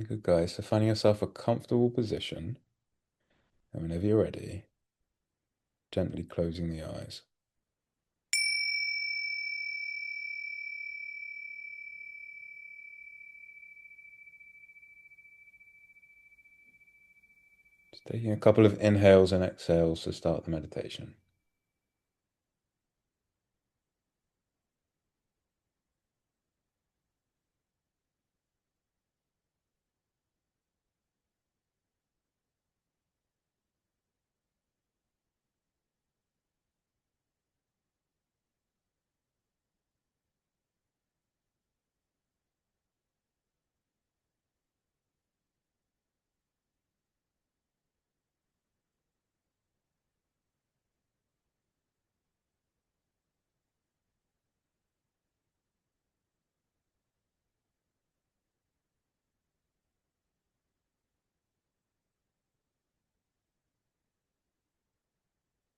Very good, guys. So finding yourself a comfortable position, and whenever you're ready, gently closing the eyes. Just taking a couple of inhales and exhales to start the meditation.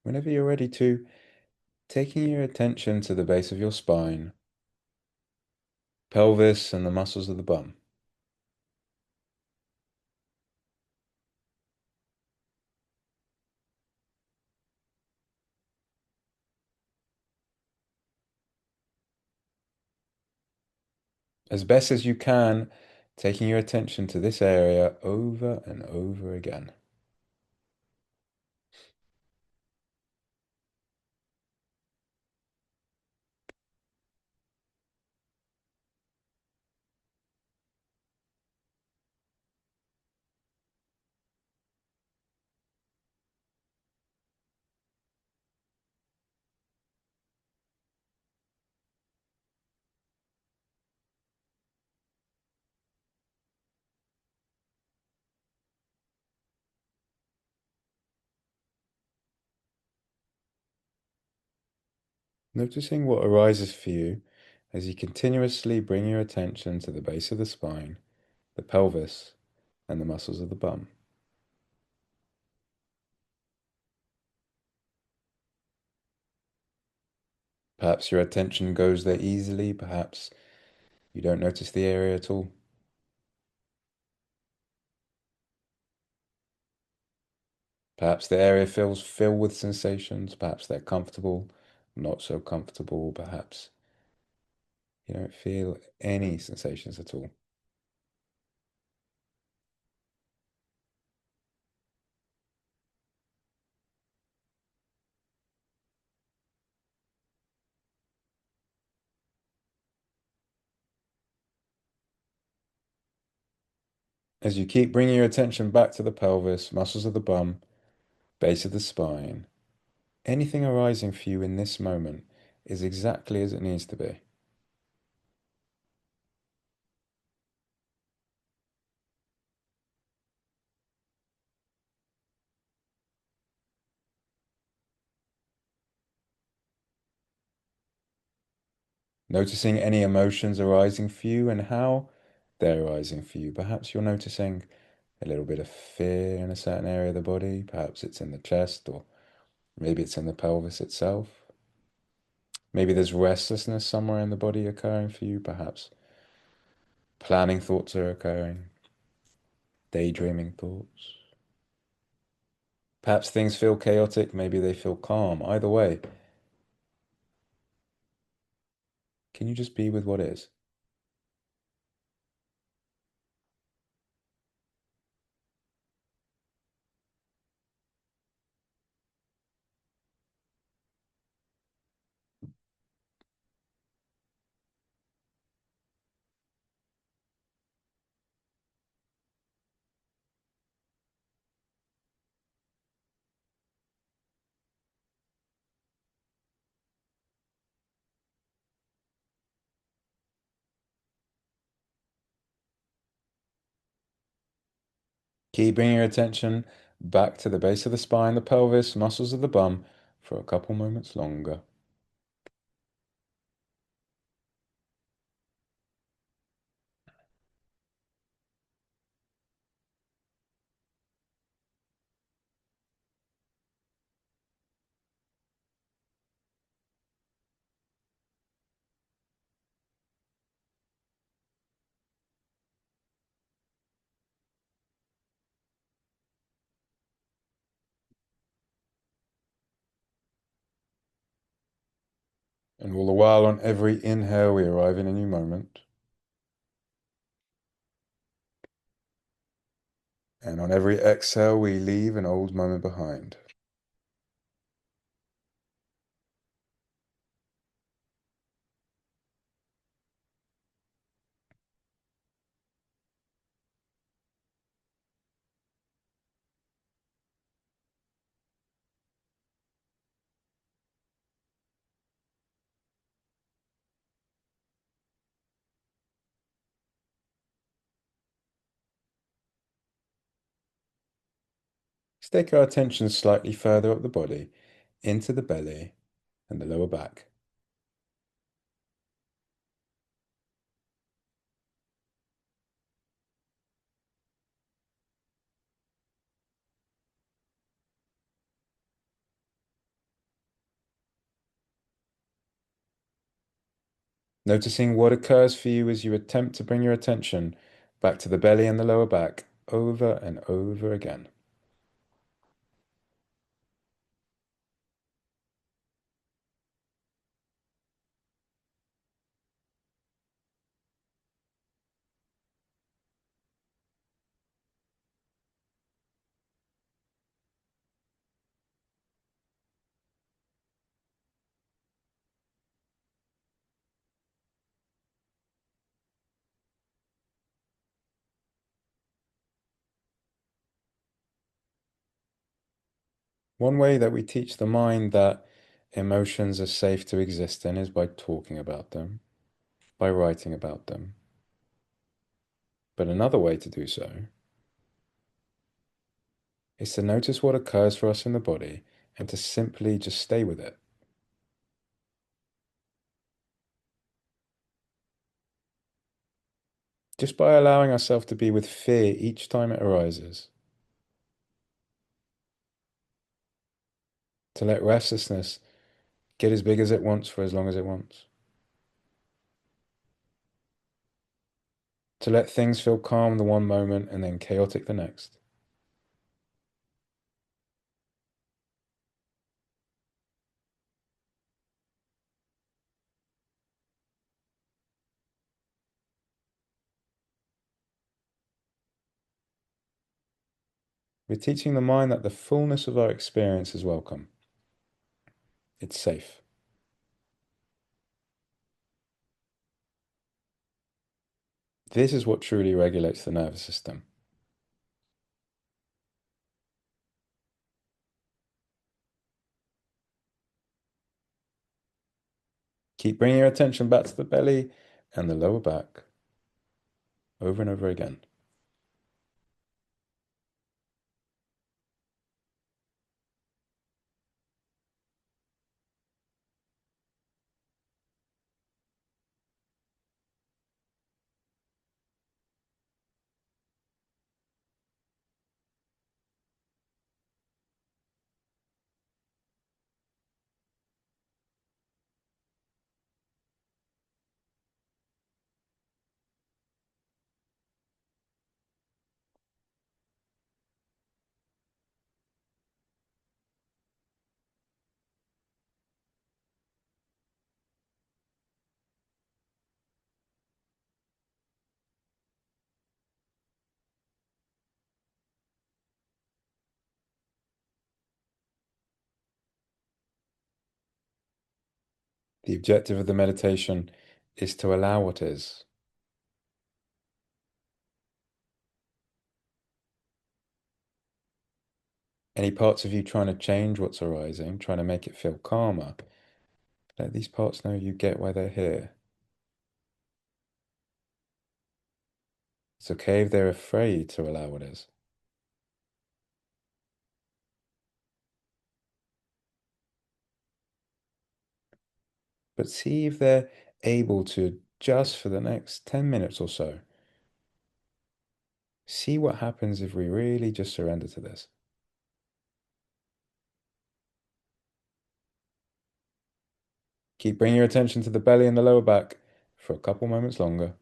Whenever you're ready to, taking your attention to the base of your spine, pelvis, and the muscles of the bum. As best as you can, taking your attention to this area over and over again. Noticing what arises for you as you continuously bring your attention to the base of the spine, the pelvis, and the muscles of the bum. Perhaps your attention goes there easily, perhaps you don't notice the area at all. Perhaps the area feels filled with sensations, perhaps they're comfortable, not so comfortable, perhaps you don't feel any sensations at all. As you keep bringing your attention back to the pelvis, muscles of the bum, base of the spine, anything arising for you in this moment is exactly as it needs to be. Noticing any emotions arising for you and how they're arising for you. Perhaps you're noticing a little bit of fear in a certain area of the body. Perhaps it's in the chest, or maybe it's in the pelvis itself. Maybe there's restlessness somewhere in the body occurring for you. Perhaps planning thoughts are occurring, daydreaming thoughts. Perhaps things feel chaotic, maybe they feel calm. Either way, can you just be with what is? Keep bringing your attention back to the base of the spine, the pelvis, muscles of the bum for a couple moments longer. And all the while, on every inhale, we arrive in a new moment. And on every exhale, we leave an old moment behind. Let's take our attention slightly further up the body, into the belly and the lower back. Noticing what occurs for you as you attempt to bring your attention back to the belly and the lower back over and over again. One way that we teach the mind that emotions are safe to exist in is by talking about them, by writing about them. But another way to do so is to notice what occurs for us in the body and to simply just stay with it. Just by allowing ourselves to be with fear each time it arises, to let restlessness get as big as it wants for as long as it wants, to let things feel calm the one moment and then chaotic the next. We're teaching the mind that the fullness of our experience is welcome. It's safe. This is what truly regulates the nervous system. Keep bringing your attention back to the belly and the lower back over and over again. The objective of the meditation is to allow what is. Any parts of you trying to change what's arising, trying to make it feel calmer, let these parts know you get why they're here. It's okay if they're afraid to allow what is. But see if they're able to, just for the next 10 minutes or so, see what happens if we really just surrender to this. Keep bringing your attention to the belly and the lower back for a couple moments longer.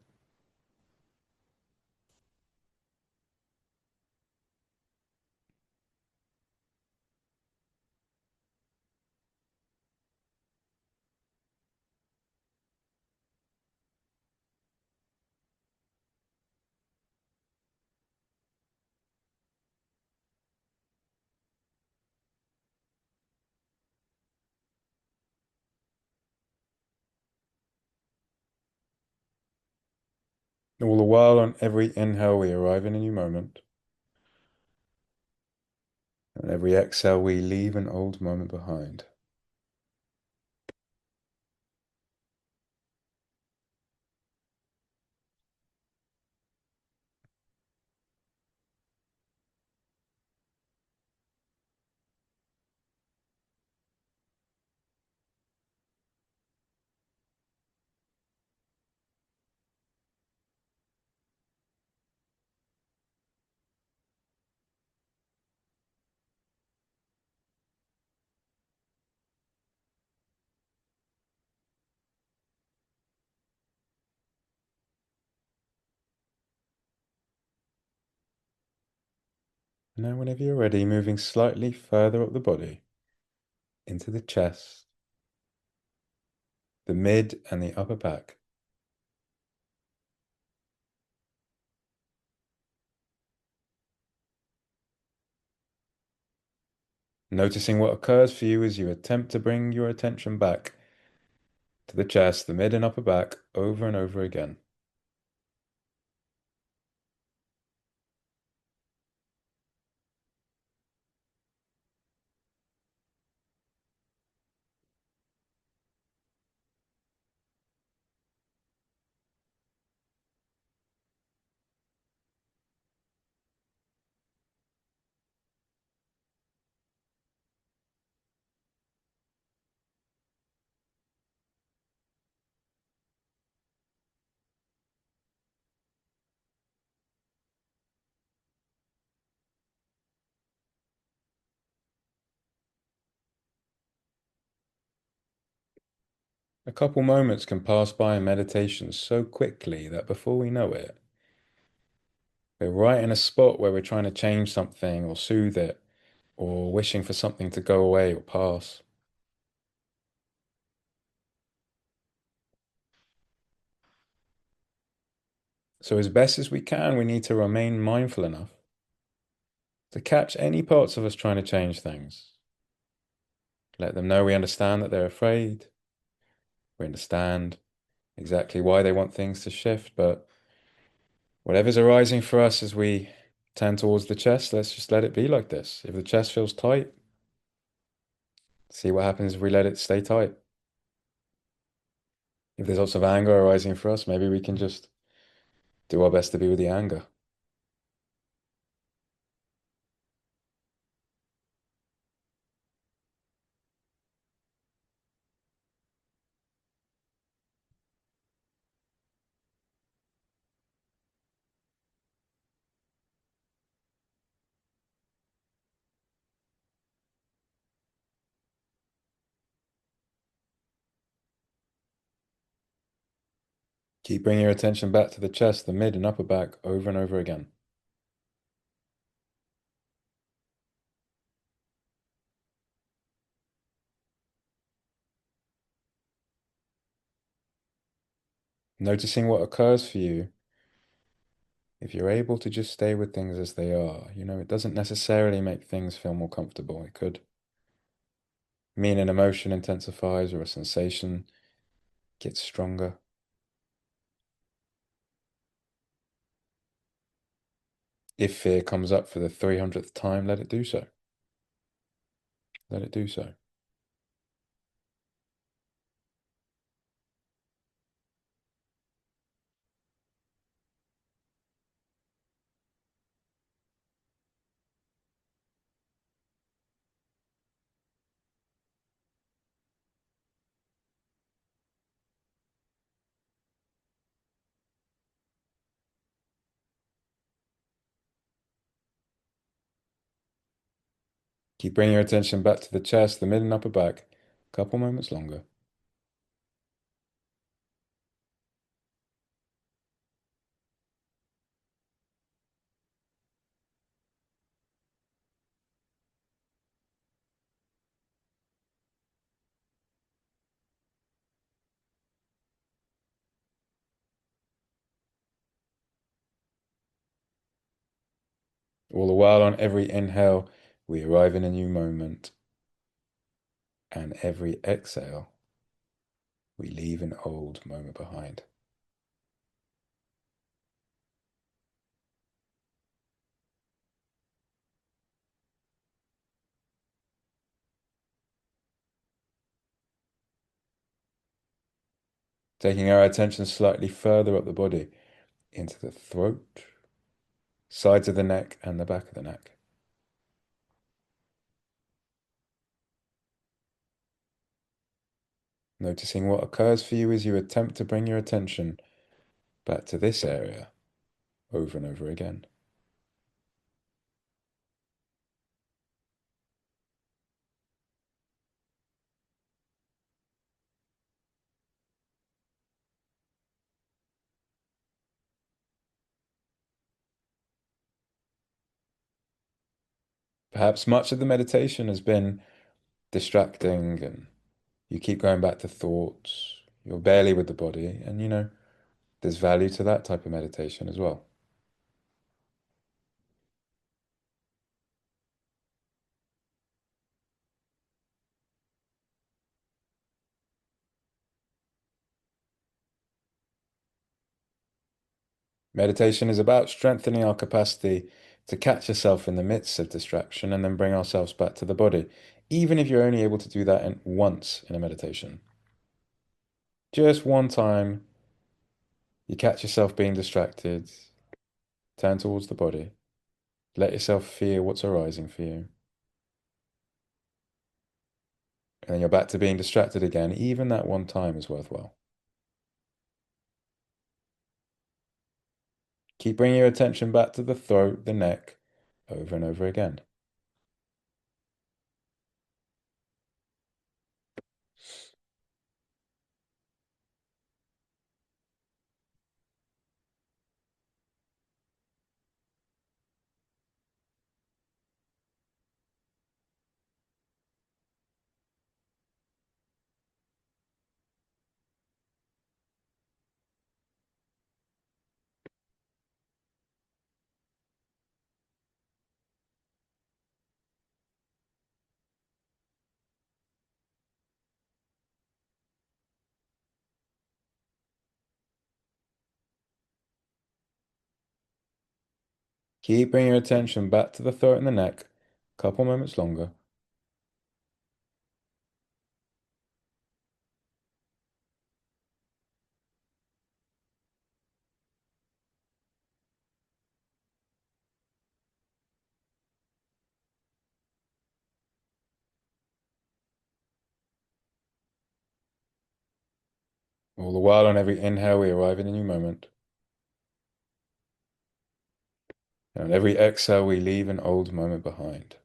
All the while, on every inhale, we arrive in a new moment, and every exhale, we leave an old moment behind. Now, whenever you're ready, moving slightly further up the body, into the chest, the mid and the upper back. Noticing what occurs for you as you attempt to bring your attention back to the chest, the mid and upper back, over and over again. A couple moments can pass by in meditation so quickly that before we know it, we're right in a spot where we're trying to change something or soothe it, or wishing for something to go away or pass. So, as best as we can, we need to remain mindful enough to catch any parts of us trying to change things. Let them know we understand that they're afraid. We understand exactly why they want things to shift, but whatever's arising for us as we turn towards the chest, let's just let it be like this. If the chest feels tight, see what happens if we let it stay tight. If there's lots of anger arising for us, maybe we can just do our best to be with the anger. Keep bringing your attention back to the chest, the mid and upper back over and over again. Noticing what occurs for you. If you're able to just stay with things as they are, it doesn't necessarily make things feel more comfortable. It could mean an emotion intensifies or a sensation gets stronger. If fear comes up for the 300th time, let it do so. Let it do so. Keep bringing your attention back to the chest, the mid and upper back. A couple moments longer. All the while, on every inhale, we arrive in a new moment, and every exhale, we leave an old moment behind. Taking our attention slightly further up the body into the throat, sides of the neck, and the back of the neck. Noticing what occurs for you as you attempt to bring your attention back to this area over and over again. Perhaps much of the meditation has been distracting and you keep going back to thoughts. You're barely with the body, and there's value to that type of meditation as well. Meditation is about strengthening our capacity to catch ourselves in the midst of distraction and then bring ourselves back to the body, even if you're only able to do that once in a meditation. Just one time, you catch yourself being distracted, turn towards the body, let yourself feel what's arising for you, and then you're back to being distracted again. Even that one time is worthwhile. Keep bringing your attention back to the throat, the neck, over and over again. Keep bringing your attention back to the throat and the neck, a couple moments longer. All the while, on every inhale, we arrive in a new moment. And on every exhale, we leave an old moment behind.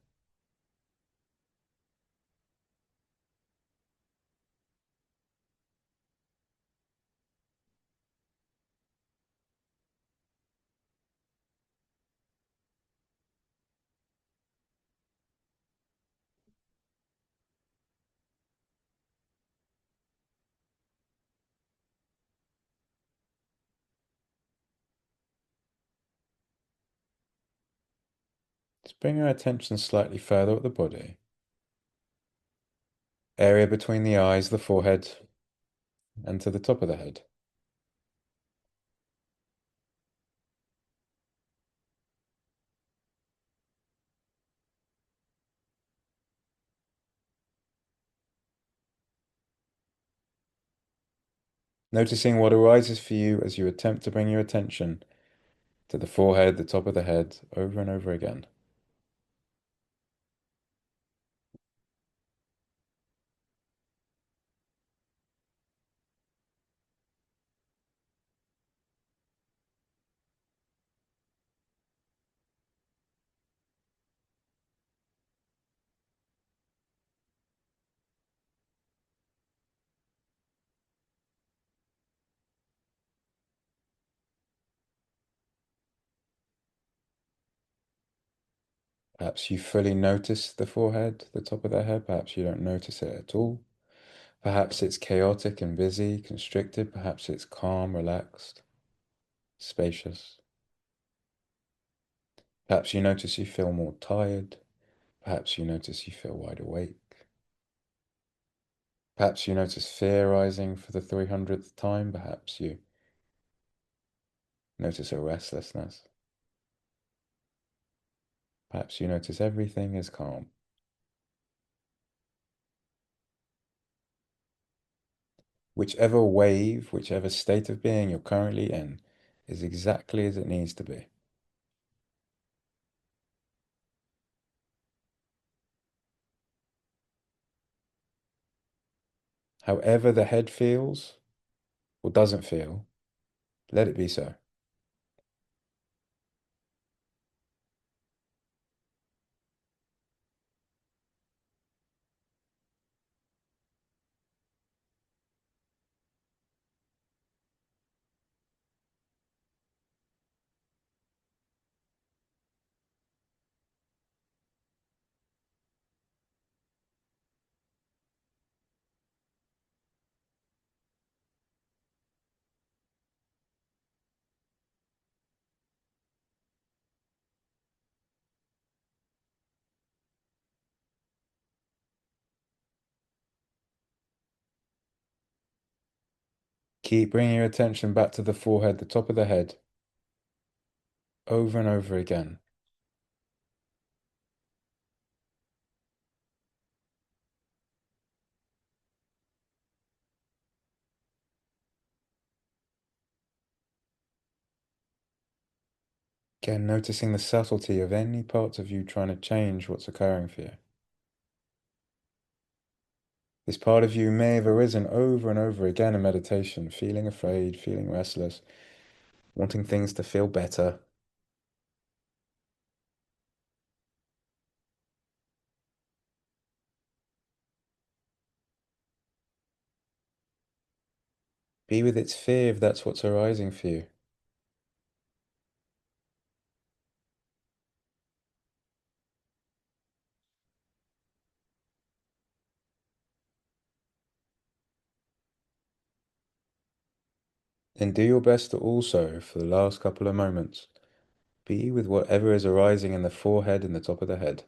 Let's bring our attention slightly further up the body. Area between the eyes, the forehead, and to the top of the head. Noticing what arises for you as you attempt to bring your attention to the forehead, the top of the head, over and over again. Perhaps you fully notice the forehead, the top of the head. Perhaps you don't notice it at all. Perhaps it's chaotic and busy, constricted. Perhaps it's calm, relaxed, spacious. Perhaps you notice you feel more tired. Perhaps you notice you feel wide awake. Perhaps you notice fear rising for the 300th time. Perhaps you notice a restlessness. Perhaps you notice everything is calm. Whichever wave, whichever state of being you're currently in is exactly as it needs to be. However the head feels or doesn't feel, let it be so. Keep bringing your attention back to the forehead, the top of the head, over and over again. Again, noticing the subtlety of any parts of you trying to change what's occurring for you. This part of you may have arisen over and over again in meditation, feeling afraid, feeling restless, wanting things to feel better. Be with its fear if that's what's arising for you. And do your best to also, for the last couple of moments, be with whatever is arising in the forehead and the top of the head.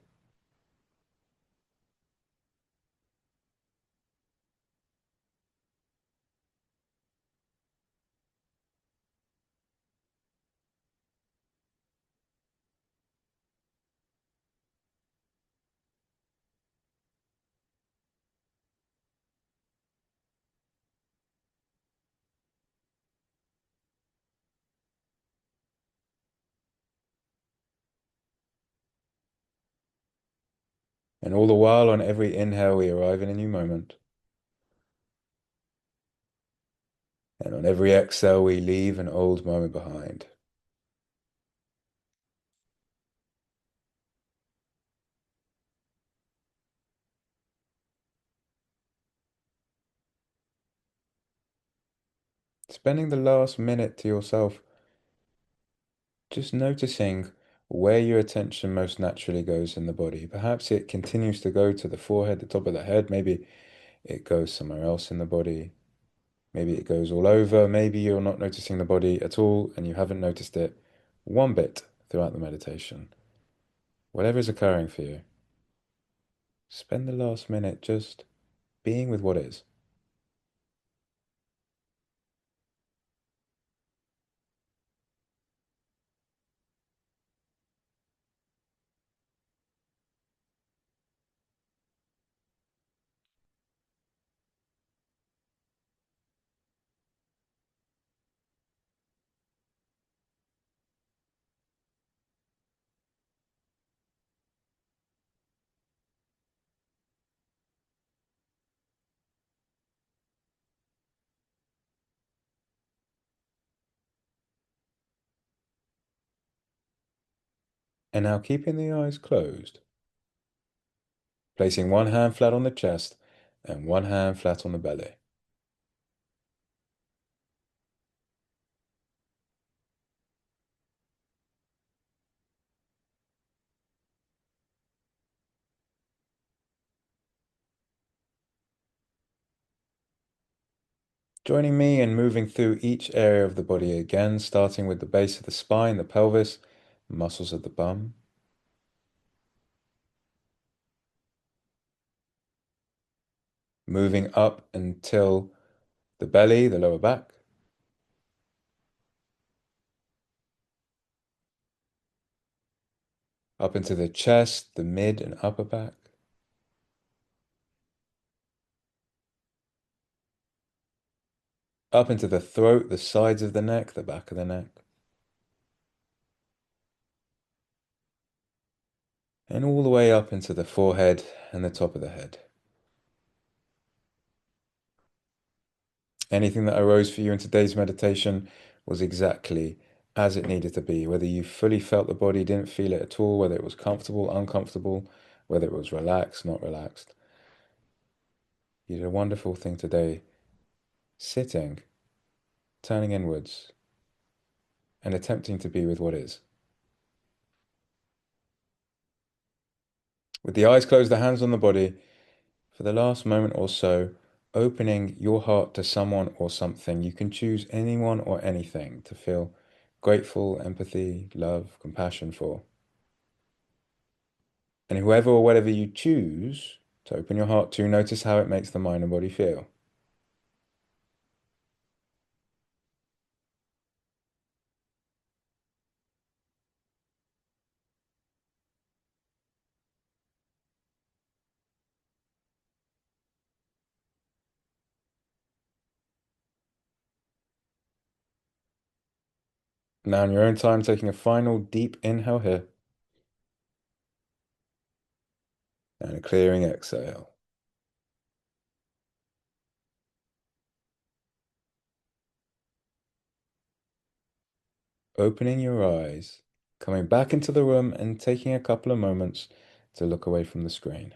And all the while, on every inhale, we arrive in a new moment. And on every exhale, we leave an old moment behind. Spending the last minute to yourself, just noticing where your attention most naturally goes in the body. Perhaps it continues to go to the forehead, the top of the head. Maybe it goes somewhere else in the body. Maybe it goes all over. Maybe you're not noticing the body at all and you haven't noticed it one bit throughout the meditation. Whatever is occurring for you, spend the last minute just being with what is. And now keeping the eyes closed, placing one hand flat on the chest and one hand flat on the belly. Joining me in moving through each area of the body again, starting with the base of the spine, the pelvis, muscles of the bum. Moving up until the belly, the lower back. Up into the chest, the mid and upper back. up into the throat, the sides of the neck, the back of the neck, and all the way up into the forehead and the top of the head. Anything that arose for you in today's meditation was exactly as it needed to be, whether you fully felt the body, didn't feel it at all, whether it was comfortable, uncomfortable, whether it was relaxed, not relaxed. You did a wonderful thing today, sitting, turning inwards, and attempting to be with what is. With the eyes closed, the hands on the body, for the last moment or so, opening your heart to someone or something. You can choose anyone or anything to feel grateful, empathy, love, compassion for. And whoever or whatever you choose to open your heart to, notice how it makes the mind and body feel. Now, in your own time, taking a final deep inhale here and a clearing exhale. Opening your eyes, coming back into the room and taking a couple of moments to look away from the screen.